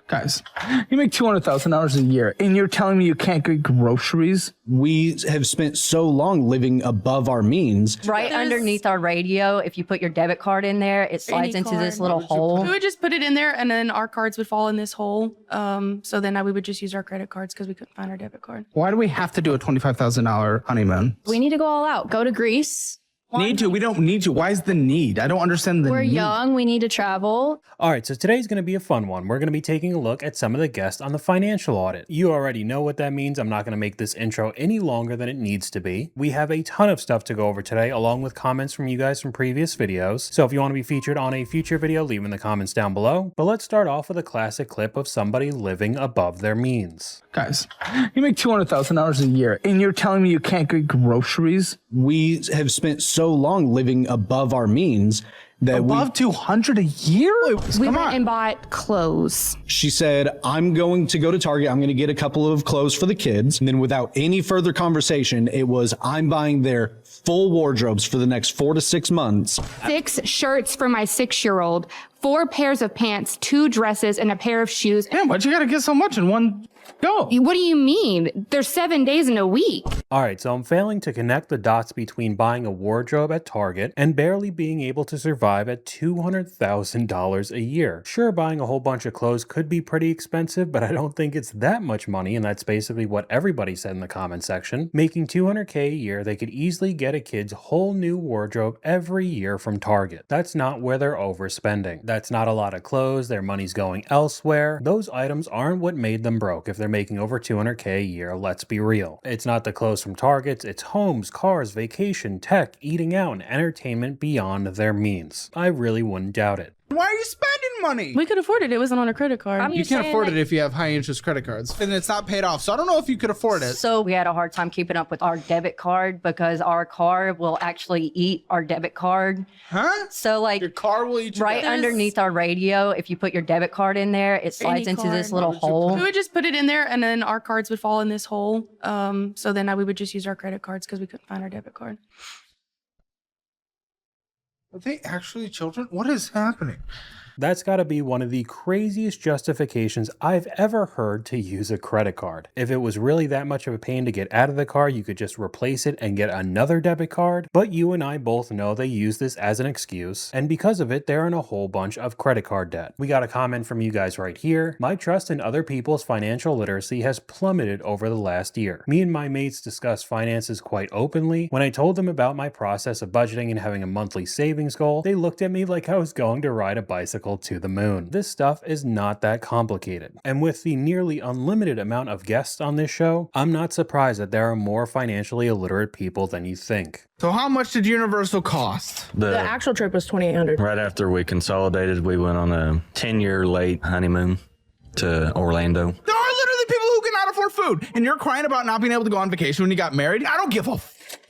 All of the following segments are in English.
Guys, you make $200,000 a year, and you're telling me you can't get groceries? We have spent so long living above our means. Right underneath our radio, if you put your debit card in there, it slides into this little hole. We would just put it in there, and then our cards would fall in this hole. So then we would just use our credit cards because we couldn't find our debit card. Why do we have to do a $25,000 honeymoon? We need to go all out. Go to Greece. Need to? We don't need to. Why is the need? I don't understand the We're need. young. We need to travel. All right, so today's going to be a fun one. We're going to be taking a look at some of the guests on the financial audit. You already know what that means. I'm not going to make this intro any longer than it needs to be. We have a ton of stuff to go over today, along with comments from you guys from previous videos. So if you want to be featured on a future video, leave in the comments down below. But let's start off with a classic clip of somebody living above their means. Guys, you make $200,000 a year, and you're telling me you can't get groceries? We have spent so long living above our means that Above $200 a year? We went and bought clothes. she said, I'm going to go to Target. I'm going to get a couple of clothes for the kids. And then without any further conversation, it was, I'm buying their full wardrobes for the next 4 to 6 months. 6 shirts for my 6-year-old, 4 pairs of pants, 2 dresses, and a pair of shoes. Damn, why'd you gotta get so much in one go? What do you mean? There's 7 days in a week. All right, so I'm failing to connect the dots between buying a wardrobe at Target and barely being able to survive at $200,000 a year. Sure, buying a whole bunch of clothes could be pretty expensive, but I don't think it's that much money, and that's basically what everybody said in the comment section. Making $200K a year, they could easily get a kid's whole new wardrobe every year from Target. That's not where they're overspending. That's not a lot of clothes, their money's going elsewhere. Those items aren't what made them broke if they're making over $200K a year, let's be real. It's not the clothes from Target, it's homes, cars, vacation, tech, eating out, and entertainment beyond their means. I really wouldn't doubt it. Why are you spending money? We could afford it. It wasn't on a credit card. You can't afford it if you have high interest credit cards. And it's not paid off. So I don't know if you could afford it. So we had a hard time keeping up with our debit card because our car will actually eat our debit card. Huh? So like Your car will eat your right underneath our radio, if you put your debit card in there, it slides into this little hole. We would just put it in there, and then our cards would fall in this hole. So then we would just use our credit cards because we couldn't find our debit card. Are they actually children? What is happening? That's gotta be one of the craziest justifications I've ever heard to use a credit card. If it was really that much of a pain to get out of the car, you could just replace it and get another debit card. But you and I both know they use this as an excuse, and because of it, they're in a whole bunch of credit card debt. We got a comment from you guys right here. My trust in other people's financial literacy has plummeted over the last year. Me and my mates discussed finances quite openly. When I told them about my process of budgeting and having a monthly savings goal, they looked at me like I was going to ride a bicycle to the moon. This stuff is not that complicated. And with the nearly unlimited amount of guests on this show, I'm not surprised that there are more financially illiterate people than you think. So how much did Universal cost? The actual trip was $2,800. right after we consolidated, we went on a 10-year late honeymoon to Orlando. There are literally people who cannot afford food. And you're crying about not being able to go on vacation when you got married? I don't give a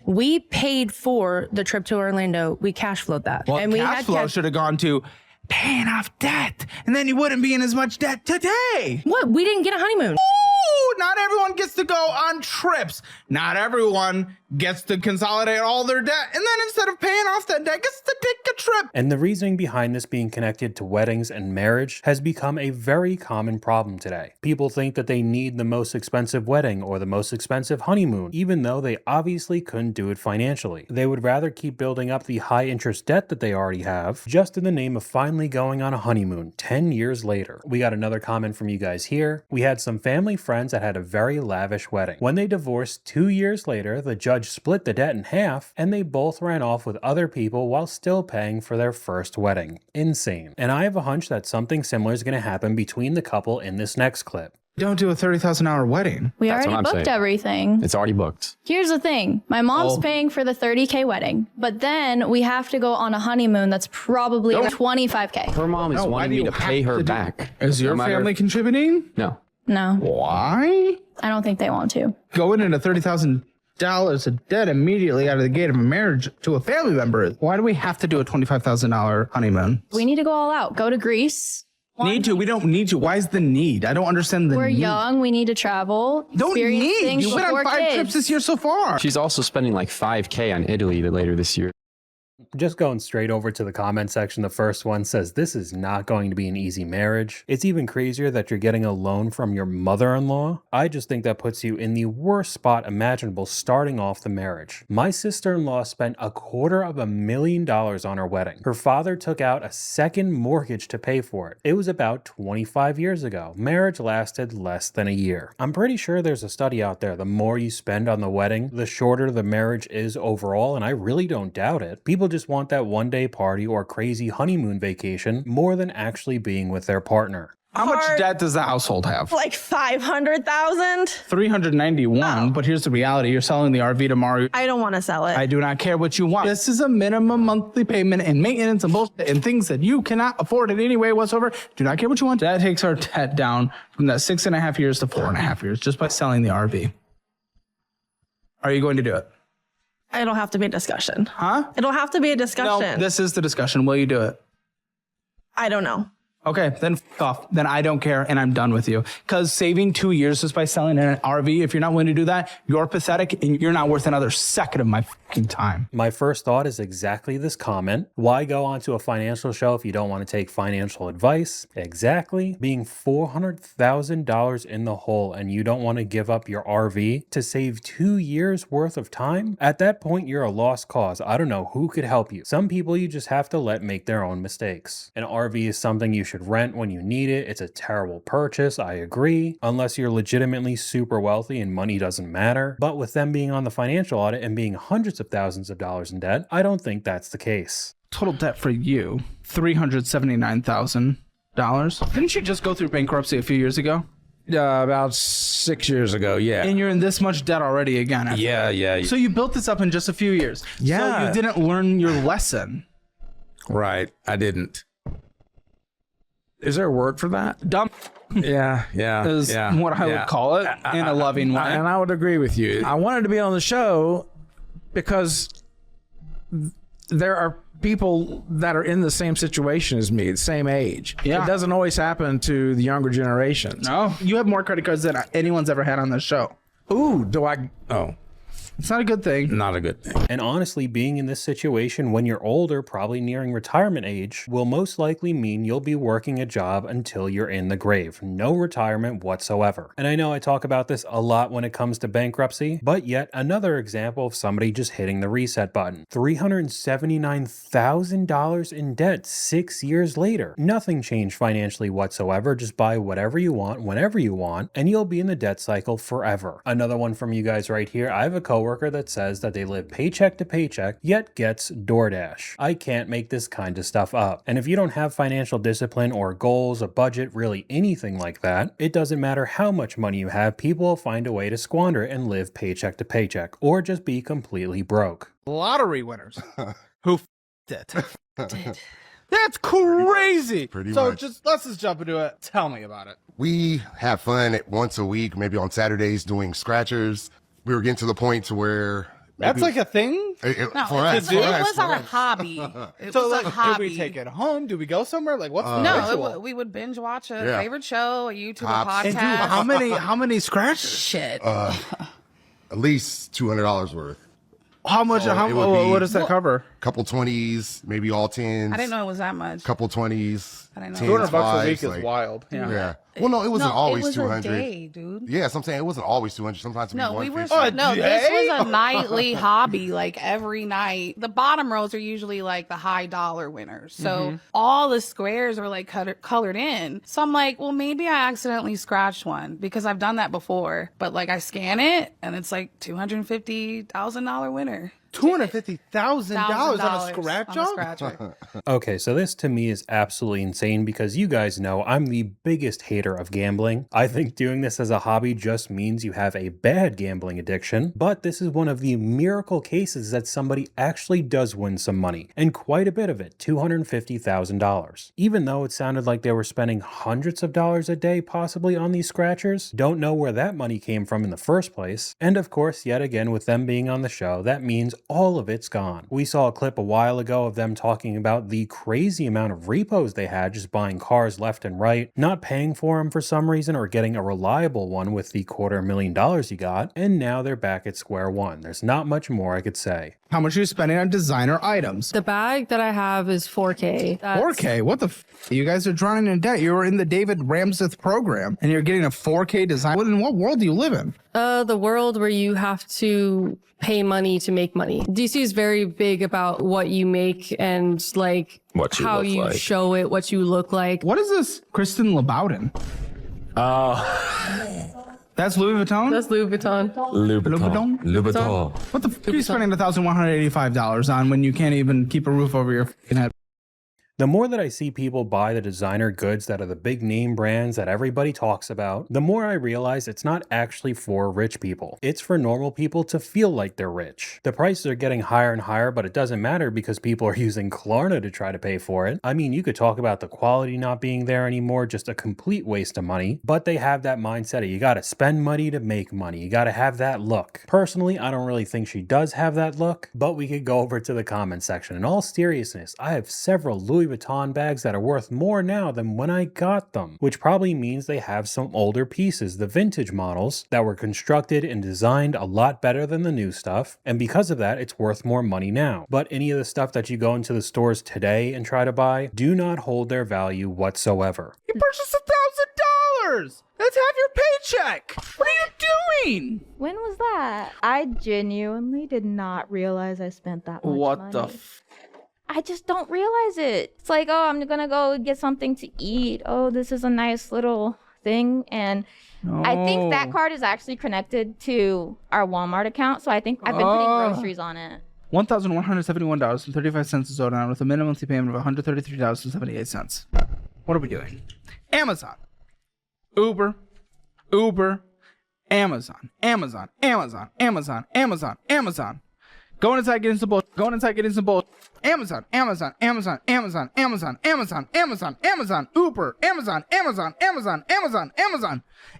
We paid for the trip to Orlando. We cash flowed that. Well, and we cash had flow should have gone to paying off debt. And then you wouldn't be in as much debt today. What? We didn't get a honeymoon. Ooh, not everyone gets to go on trips. Not everyone gets to consolidate all their debt. And then instead of paying off that debt, gets to take a trip. And the reasoning behind this being connected to weddings and marriage has become a very common problem today. People think that they need the most expensive wedding or the most expensive honeymoon, even though they obviously couldn't do it financially. They would rather keep building up the high interest debt that they already have, just in the name of finally going on a honeymoon 10 years later. We got another comment from you guys here. We had some family friends that had a very lavish wedding. When they divorced 2 years later, the judge split the debt in half, and they both ran off with other people while still paying for their first wedding. Insane. And I have a hunch that something similar is going to happen between the couple in this next clip. Don't do a $30,000 wedding. We That's already what I'm booked saying. everything. It's already booked. Here's the thing. My mom's paying for the $30K wedding, but then we have to go on a honeymoon that's probably $25K. Her mom is No, why wanting do me you to have pay her to do- back. Is your No matter- family contributing? No. No, Why? I don't think they want to. Going into $30,000 of debt immediately out of the gate of a marriage to a family member. Why do we have to do a $25,000 honeymoon? We need to go all out. Go to Greece. Need to. We don't need to. Why is the need? I don't understand the We're need. young. We need to travel. Don't experience need. things You went on before 5 kids. trips this year so far. She's also spending like $5K on Italy later this year. Just going straight over to the comment section, the first one says, this is not going to be an easy marriage. It's even crazier that you're getting a loan from your mother-in-law. I just think that puts you in the worst spot imaginable starting off the marriage. My sister-in-law spent $250,000 on her wedding. Her father took out a second mortgage to pay for it. It was about 25 years ago. Marriage lasted less than a year. I'm pretty sure there's a study out there. The more you spend on the wedding, the shorter the marriage is overall, and I really don't doubt it. People just want that one-day party or crazy honeymoon vacation more than actually being with their partner. How much debt does the household have? Like 500,000. 391. But here's the reality. You're selling the RV tomorrow. I don't want to sell it. I do not care what you want. This is a minimum monthly payment and maintenance and bullshit and things that you cannot afford in any way whatsoever. Do not care what you want. That takes our debt down from that 6.5 years to 4.5 years just by selling the RV. Are you going to do it? It'll have to be a discussion. Huh? It'll have to be a discussion. No, this is the discussion. Will you do it? I don't know. Okay, then f off. Then I don't care and I'm done with you. Because saving 2 years just by selling an RV, if you're not willing to do that, you're pathetic and you're not worth another second of my fucking time. My first thought is exactly this comment. Why go onto a financial show if you don't want to take financial advice? Exactly. Being $400,000 in the hole and you don't want to give up your RV to save 2 years worth of time? At that point, you're a lost cause. I don't know who could help you. Some people you just have to let make their own mistakes. An RV is something you should rent when you need it. It's a terrible purchase, I agree, unless you're legitimately super wealthy and money doesn't matter. But with them being on the financial audit and being hundreds of thousands of dollars in debt, I don't think that's the case. Total debt for you, $379,000. Didn't you just go through bankruptcy a few years ago? About 6 years ago, yeah. And you're in this much debt already again. Yeah. So you built this up in just a few years. Yeah. So you didn't learn your lesson. Right, I didn't. Is there a word for that? Dumb Yeah. is what I would call it in a loving way. And I would agree with you. I wanted to be on the show because there are people that are in the same situation as me, the same age. Yeah. It doesn't always happen to the younger generations. No, you have more credit cards than anyone's ever had on this show. Ooh, do I? Oh, It's not a good thing. not a good thing. And honestly, being in this situation when you're older, probably nearing retirement age, will most likely mean you'll be working a job until you're in the grave. No retirement whatsoever. And I know I talk about this a lot when it comes to bankruptcy, but yet another example of somebody just hitting the reset button. $379,000 in debt 6 years later. Nothing changed financially whatsoever. Just buy whatever you want, whenever you want, and you'll be in the debt cycle forever. Another one from you guys right here. I have a coworker that says that they live paycheck to paycheck, yet gets DoorDash. I can't make this kind of stuff up. And if you don't have financial discipline or goals, a budget, really anything like that, it doesn't matter how much money you have, people will find a way to squander it and live paycheck to paycheck, or just be completely broke. Lottery winners who f***ed it. That's crazy. Pretty so much. let's just jump into it. Tell me about it. We have fun once a week, maybe on Saturdays doing scratchers. We were getting to the point to where That's like a thing? for us, it for was our us. hobby. It So was like, a hobby. do we take it home? Do we go somewhere? Like what's the No, ritual? we would binge watch a Yeah. favorite show, a YouTube, Tops. a And podcast. dude, how many scratches? Shit. At least $200 worth. How much? So it would be- What does that cover? Couple 20s, maybe all 10s. I didn't know it was that much. Couple 20s. I didn't know. 10s, $200 a week fives, is like- wild. Yeah. Well, no, it wasn't No, always it was 200. a day, dude. Yes, I'm saying it wasn't always 200. Sometimes it'd be No, we were 150. no. day? This was a nightly hobby. Like every night, the bottom rows are usually like the high dollar winners. So all the squares are like colored in. So I'm like, well, maybe I accidentally scratched one because I've done that before. But like I scan it and it's like $250,000 winner. $250,000 on a scratch on a off? scratcher. Okay, so this to me is absolutely insane because you guys know I'm the biggest hater of gambling. I think doing this as a hobby just means you have a bad gambling addiction, but this is one of the miracle cases that somebody actually does win some money, and quite a bit of it, $250,000. Even though it sounded like they were spending hundreds of dollars a day possibly on these scratchers, don't know where that money came from in the first place. And of course, yet again, with them being on the show, that means all of it's gone. We saw a clip a while ago of them talking about the crazy amount of repos they had, just buying cars left and right, not paying for them for some reason or getting a reliable one with the $250,000 you got, and now they're back at square one. There's not much more I could say. How much are you spending on designer items? The bag that I have is 4K. 4K? What the You guys are drowning in debt. You were in the David Ramseth program and you're getting a 4K design. In what world do you live in? The world where you have to pay money to make money. DC is very big about what you make and like how you show it, what you look like. What is this? Kristen Lebowden. That's Louis Vuitton? That's Louis Vuitton. Louis Vuitton. What the f are you spending $1,185 on when you can't even keep a roof over your f***ing head? The more that I see people buy the designer goods that are the big name brands that everybody talks about, the more I realize it's not actually for rich people. It's for normal people to feel like they're rich. The prices are getting higher and higher, but it doesn't matter because people are using Klarna to try to pay for it. I mean, you could talk about the quality not being there anymore, just a complete waste of money, but they have that mindset of you gotta spend money to make money. You gotta have that look. Personally, I don't really think she does have that look, but we could go over to the comment section. In all seriousness, I have several Louis Vuitton bags that are worth more now than when I got them, which probably means they have some older pieces, the vintage models that were constructed and designed a lot better than the new stuff, and because of that it's worth more money now. But any of the stuff that you go into the stores today and try to buy do not hold their value whatsoever. You purchased $1,000! That's half your paycheck! What are you doing? When was that? I genuinely did not realize I spent that much money. What the f... I just don't realize it. It's like, oh, I'm gonna go get something to eat. Oh, this is a nice little thing. And I think that card is actually connected to our Walmart account. So I think I've been putting groceries on it. $1,171.35 is owed on with a minimum monthly payment of $133.78. What are we doing? Amazon. Uber. Amazon. Going inside, getting some bullshit. Amazon. Uber.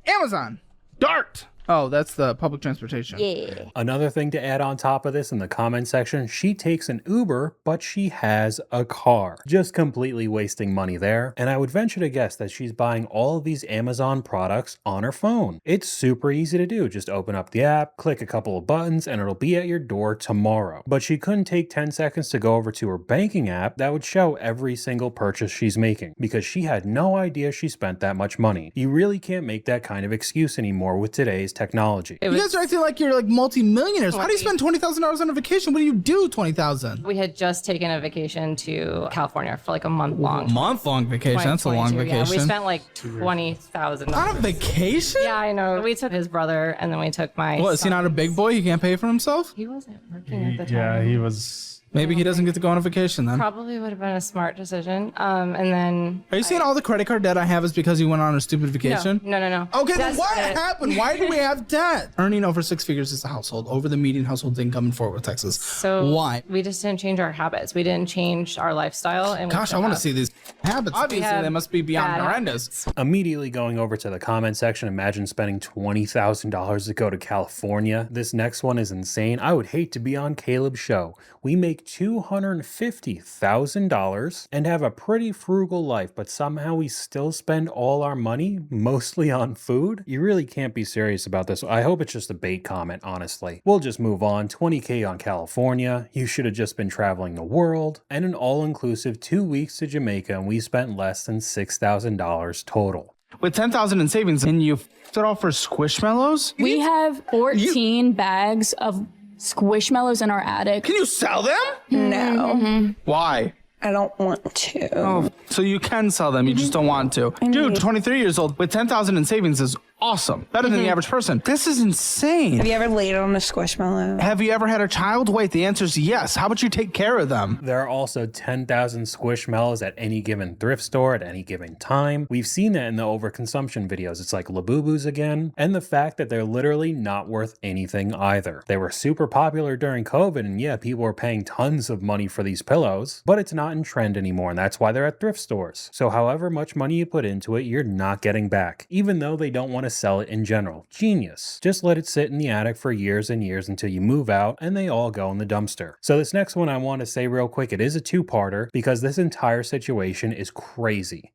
Amazon. Dart. Oh, that's the public transportation. Yeah. Another thing to add on top of this in the comment section, she takes an Uber, but she has a car. Just completely wasting money there. And I would venture to guess that she's buying all of these Amazon products on her phone. It's super easy to do. Just open up the app, click a couple of buttons, and it'll be at your door tomorrow. But she couldn't take 10 seconds to go over to her banking app that would show every single purchase she's making because she had no idea she spent that much money. You really can't make that kind of excuse anymore with today's technology. You guys are acting like you're like multi-millionaires. How do you spend $20,000 on a vacation? What do you do $20,000? We had just taken a vacation to California for like a month-long. Month-long vacation? That's a long vacation. Yeah, we spent like $20,000. On a vacation? Yeah, I know. We took his brother and then we took my What, is he not a big boy? He can't pay for himself? He wasn't working at the time. Yeah, he was. Maybe he doesn't get to go on a vacation then. Probably would have been a smart decision. And then... Are you saying all the credit card debt I have is because you went on a stupid vacation? No. Okay, then what happened? Why do we have debt? Earning over 6 figures is a household, over the median household income in Fort Worth, Texas. So why? We just didn't change our habits. We didn't change our lifestyle. And Gosh, I want to see these habits. Obviously, they must be beyond horrendous. Immediately going over to the comment section, imagine spending $20,000 to go to California. This next one is insane. I would hate to be on Caleb's show. We make $250,000 and have a pretty frugal life, but somehow we still spend all our money, mostly on food. You really can't be serious about this. I hope it's just a bait comment, honestly. We'll just move on. 20K on California. You should have just been traveling the world. And an all-inclusive 2 weeks to Jamaica, and we spent less than $6,000 total. With $10,000 in savings, and you f***ed it all for Squishmallows? We have 14 bags of Squishmallows in our attic. Can you sell them? No. Why? I don't want to. Oh, so you can sell them, you just don't want to. Dude, 23 years old with 10,000 in savings is awesome. Better than the average person. This is insane. Have you ever laid on a Squishmallow? Have you ever had a child? Wait, the answer is yes. How about you take care of them? There are also 10,000 Squishmallows at any given thrift store at any given time. We've seen that in the overconsumption videos. It's like Labubus again. And the fact that they're literally not worth anything either. They were super popular during COVID, and yeah, people were paying tons of money for these pillows, but it's not in trend anymore, and that's why they're at thrift stores. So however much money you put into it, you're not getting back, even though they don't want to sell it in general. Genius. Just let it sit in the attic for years and years until you move out and they all go in the dumpster. So this next one I want to say real quick, it is a two-parter because this entire situation is crazy.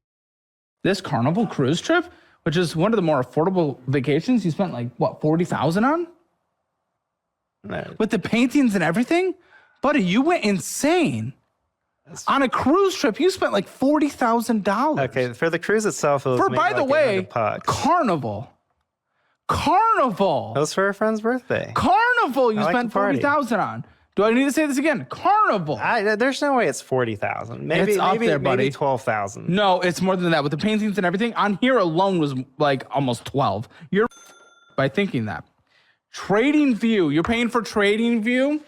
This Carnival cruise trip, which is one of the more affordable vacations, you spent like, what, $40,000 on? With the paintings and everything? Buddy, you went insane. On a cruise trip, you spent like $40,000. Okay, for the cruise itself, it was For, maybe by like the way, 800 bucks. Carnival. Carnival. That was for a friend's birthday. Carnival you I like spent to party. $40,000 on. Do I need to say this again? Carnival. There's no way it's 40,000. Maybe It's up maybe, there, buddy. maybe 12,000. No, it's more than that. With the paintings and everything, on here alone was like almost 12. You're by thinking that. Trading View. You're paying for Trading View?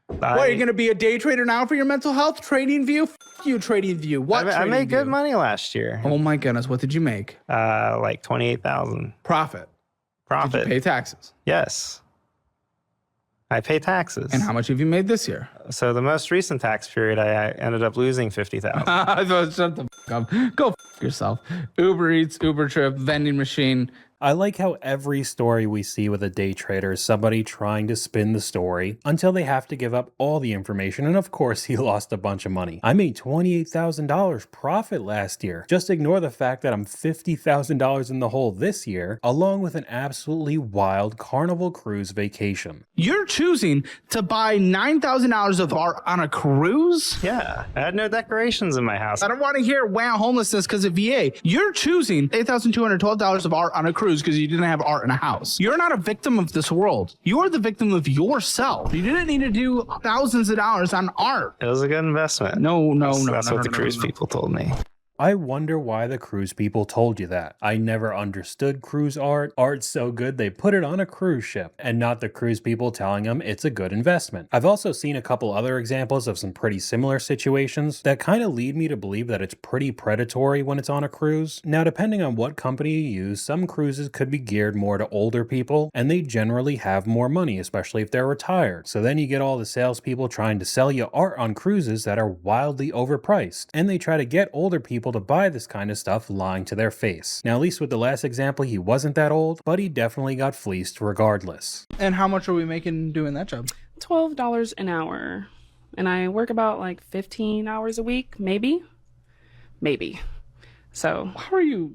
What, are you going to be a day trader now for your mental health? Trading View? F you, Trading View. What? I made good View? money last year. Oh my goodness. What did you make? Like 28,000. Profit. Profit. Did you pay taxes? Yes. I pay taxes. And how much have you made this year? So the most recent tax period, I ended up losing 50,000. Shut the f up. Go f yourself. Uber Eats, Uber Trip, vending machine. I like how every story we see with a day trader is somebody trying to spin the story until they have to give up all the information, and of course he lost a bunch of money. I made $28,000 profit last year. Just ignore the fact that I'm $50,000 in the hole this year, along with an absolutely wild Carnival cruise vacation. You're choosing to buy $9,000 of art on a cruise? Yeah, I had no decorations in my house. I don't want to hear wow homelessness because of VA. You're choosing $8,212 of art on a cruise because you didn't have art in a house. You're not a victim of this world. You are the victim of yourself. You didn't need to do thousands of dollars on art. It was a good investment. No. That's what the cruise people told me. I wonder why the cruise people told you that. I never understood cruise art. Art's so good they put it on a cruise ship, and not the cruise people telling them it's a good investment. I've also seen a couple other examples of some pretty similar situations that kind of lead me to believe that it's pretty predatory when it's on a cruise. Now, depending on what company you use, some cruises could be geared more to older people, and they generally have more money, especially if they're retired. So then you get all the salespeople trying to sell you art on cruises that are wildly overpriced, and they try to get older people to buy this kind of stuff lying to their face. Now, at least with the last example, he wasn't that old, but he definitely got fleeced regardless. And how much are we making doing that job? $12 an hour. And I work about like 15 hours a week, maybe. So how are you?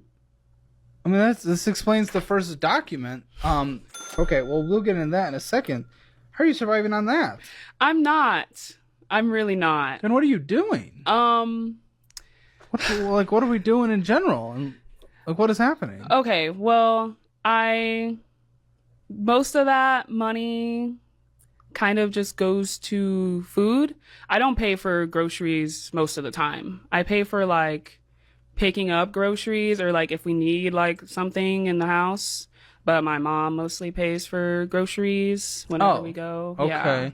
I mean, this explains the first document. Okay, well, we'll get into that in a second. How are you surviving on that? I'm not. I'm really not. Then what are you doing? What are we doing in general? And like, what is happening? Okay, well, most of that money kind of just goes to food. I don't pay for groceries most of the time. I pay for like picking up groceries or like if we need like something in the house. But my mom mostly pays for groceries whenever we go. Okay. Yeah.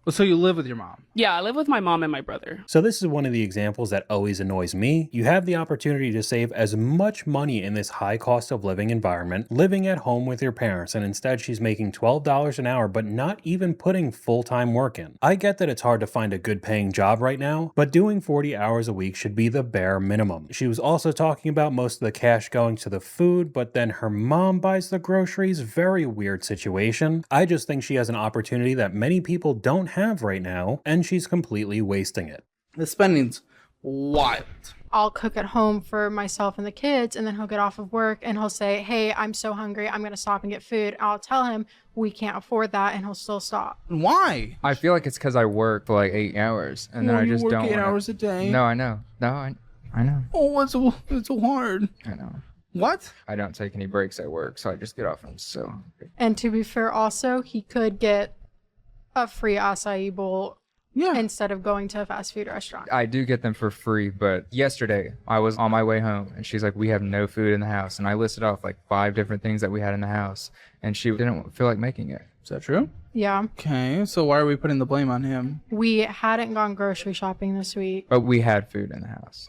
Well, so you live with your mom? Yeah, I live with my mom and my brother. So this is one of the examples that always annoys me. You have the opportunity to save as much money in this high cost of living environment, living at home with your parents, and instead she's making $12 an hour, but not even putting full-time work in. I get that it's hard to find a good paying job right now, but doing 40 hours a week should be the bare minimum. She was also talking about most of the cash going to the food, but then her mom buys the groceries. Very weird situation. I just think she has an opportunity that many people don't have right now, and she's completely wasting it. The spending's wild. I'll cook at home for myself and the kids, and then he'll get off of work and he'll say, hey, I'm so hungry, I'm gonna stop and get food. I'll tell him we can't afford that, and he'll still stop. Why? I feel like it's because I work for like 8 hours, and then I just don't. 8 hours a day. No, I know. No, I know. Oh, it's so hard. I know. What? I don't take any breaks at work, so I just get off and I'm so hungry. And to be fair, also, he could get a free acai bowl instead of going to a fast food restaurant. I do get them for free, but yesterday I was on my way home and she's like, we have no food in the house. And I listed off like 5 different things that we had in the house and she didn't feel like making it. Is that true? Yeah. Okay, so why are we putting the blame on him? We hadn't gone grocery shopping this week. But we had food in the house.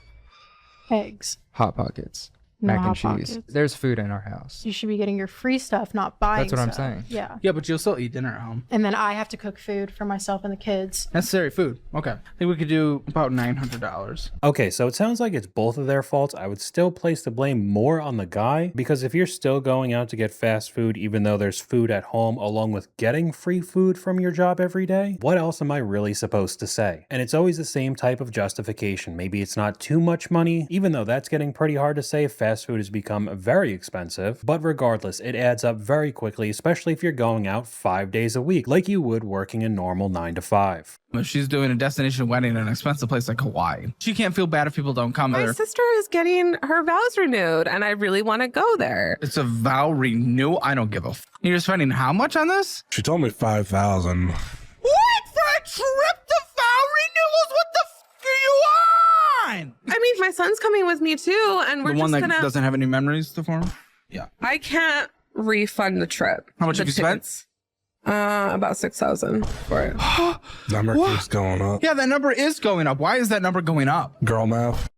Eggs. Hot Pockets. No mac and Hot cheese. Pockets. There's food in our house. You should be getting your free stuff, not buying That's what I'm stuff. saying. Yeah. Yeah, but you'll still eat dinner at home. And then I have to cook food for myself and the kids. Necessary food. Okay. I think we could do about $900. Okay, so it sounds like it's both of their faults. I would still place the blame more on the guy, because if you're still going out to get fast food, even though there's food at home, along with getting free food from your job every day, what else am I really supposed to say? And it's always the same type of justification. Maybe it's not too much money, even though that's getting pretty hard to say. Fast fast food has become very expensive, but regardless, it adds up very quickly, especially if you're going out 5 days a week, like you would working a normal 9 to 5. If she's doing a destination wedding in an expensive place like Hawaii, she can't feel bad if people don't come My there. sister is getting her vows renewed, and I really want to go there. It's a vow renewal. I don't give a f. You're spending how much on this? She told me 5,000. What for a trip to vow renewals? What the f are you on? I mean, my son's coming with me too, and we're The one just that gonna. doesn't have any memories to form. Yeah. I can't refund the trip. How much The have you spent? tickets. About 6,000 for it. Number keeps going up. Yeah, that number is going up. Why is that number going up? Girl math.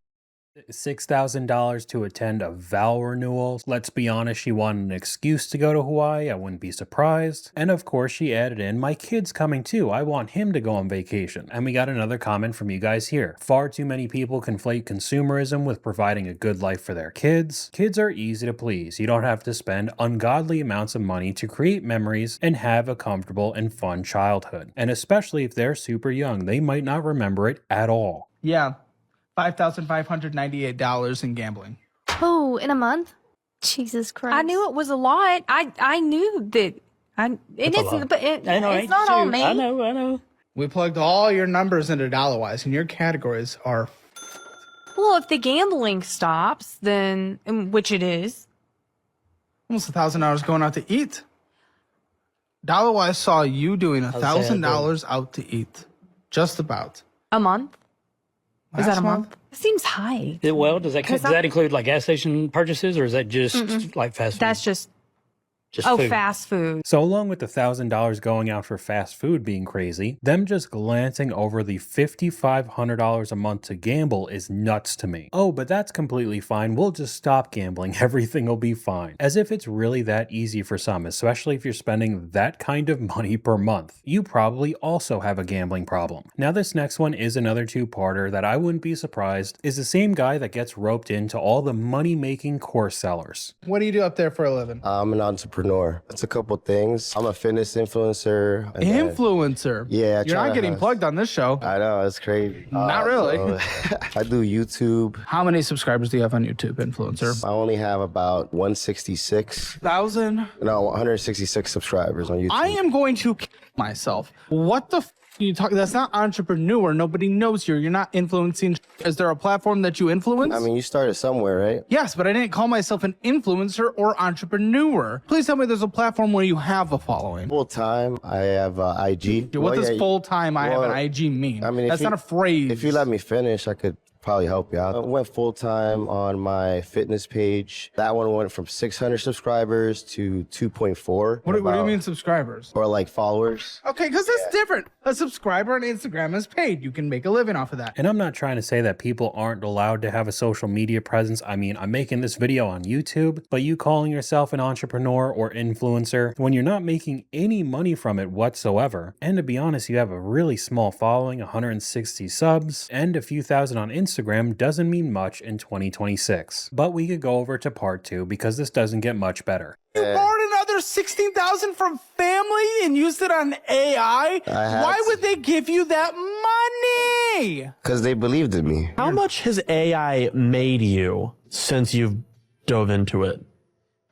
$6,000 to attend a vow renewal. Let's be honest, she wanted an excuse to go to Hawaii. I wouldn't be surprised. And of course, she added in, my kid's coming too. I want him to go on vacation. And we got another comment from you guys here. Far too many people conflate consumerism with providing a good life for their kids. Kids are easy to please. You don't have to spend ungodly amounts of money to create memories and have a comfortable and fun childhood. And especially if they're super young, they might not remember it at all. Yeah. $5,598 in gambling. Oh, in a month? Jesus Christ. I knew it was a lot. I knew that. It's not all me. I know. We plugged all your numbers into DollarWise, and your categories are. Well, if the gambling stops, then which it is, Almost $1,000 going out to eat. DollarWise saw you doing $1,000 out to eat. Just about. a month. Is that a Last month? It seems high. Well, does Because that include like gas station purchases, or is that just like fast food? That's just food. fast food. So along with the $1,000 going out for fast food being crazy, them just glancing over the $5,500 a month to gamble is nuts to me. Oh, but that's completely fine. We'll just stop gambling. Everything will be fine. As if it's really that easy for some, especially if you're spending that kind of money per month. You probably also have a gambling problem. Now this next one is another two-parter that I wouldn't be surprised is the same guy that gets roped into all the money-making course sellers. What do you do up there for a living? I'm an entrepreneur. That's a couple things. I'm a fitness influencer. Influencer? Yeah. You're not getting plugged on this show. I know, it's crazy. Not really. I do YouTube. How many subscribers do you have on YouTube, influencer? I only have about 166. 1,000? No, 166 subscribers on YouTube. I am going to kill myself. What the f you talk? That's not entrepreneur. Nobody knows you. You're not influencing. Is there a platform that you influence? I mean, you started somewhere, right? Yes, but I didn't call myself an influencer or entrepreneur. Please tell me there's a platform where you have a following. Full time, I have IG. What does full time I have an IG mean? I mean, that's not a phrase. If you let me finish, I could probably help you out. I went full time on my fitness page. That one went from 600 subscribers to 2.4. What do you mean subscribers? Or like followers. Okay, because that's different. A subscriber on Instagram is paid. You can make a living off of that. And I'm not trying to say that people aren't allowed to have a social media presence. I mean, I'm making this video on YouTube, but you calling yourself an entrepreneur or influencer when you're not making any money from it whatsoever. And to be honest, you have a really small following, 160 subs, and a few thousand on Instagram doesn't mean much in 2026. But we could go over to part 2 because this doesn't get much better. You borrowed another 16,000 from family and used it on AI? Why would they give you that money? Because they believed in me. How much has AI made you since you've dove into it?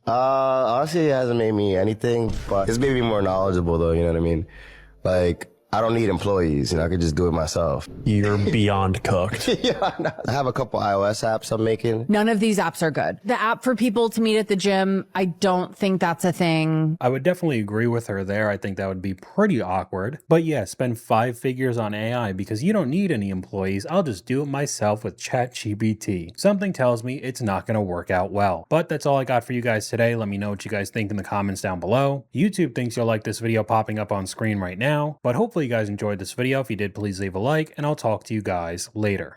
Honestly, it hasn't made me anything, but it's made me more knowledgeable though, you know what I mean? Like, I don't need employees, you know, I could just do it myself. You're beyond cooked. Yeah, I have a couple iOS apps I'm making. None of these apps are good. The app for people to meet at the gym, I don't think that's a thing. I would definitely agree with her there. I think that would be pretty awkward. But yeah, spend 5 figures on AI because you don't need any employees. I'll just do it myself with ChatGPT. Something tells me it's not going to work out well. But that's all I got for you guys today. Let me know what you guys think in the comments down below. YouTube thinks you'll like this video popping up on screen right now. But hopefully you guys enjoyed this video. If you did, please leave a like, and I'll talk to you guys later.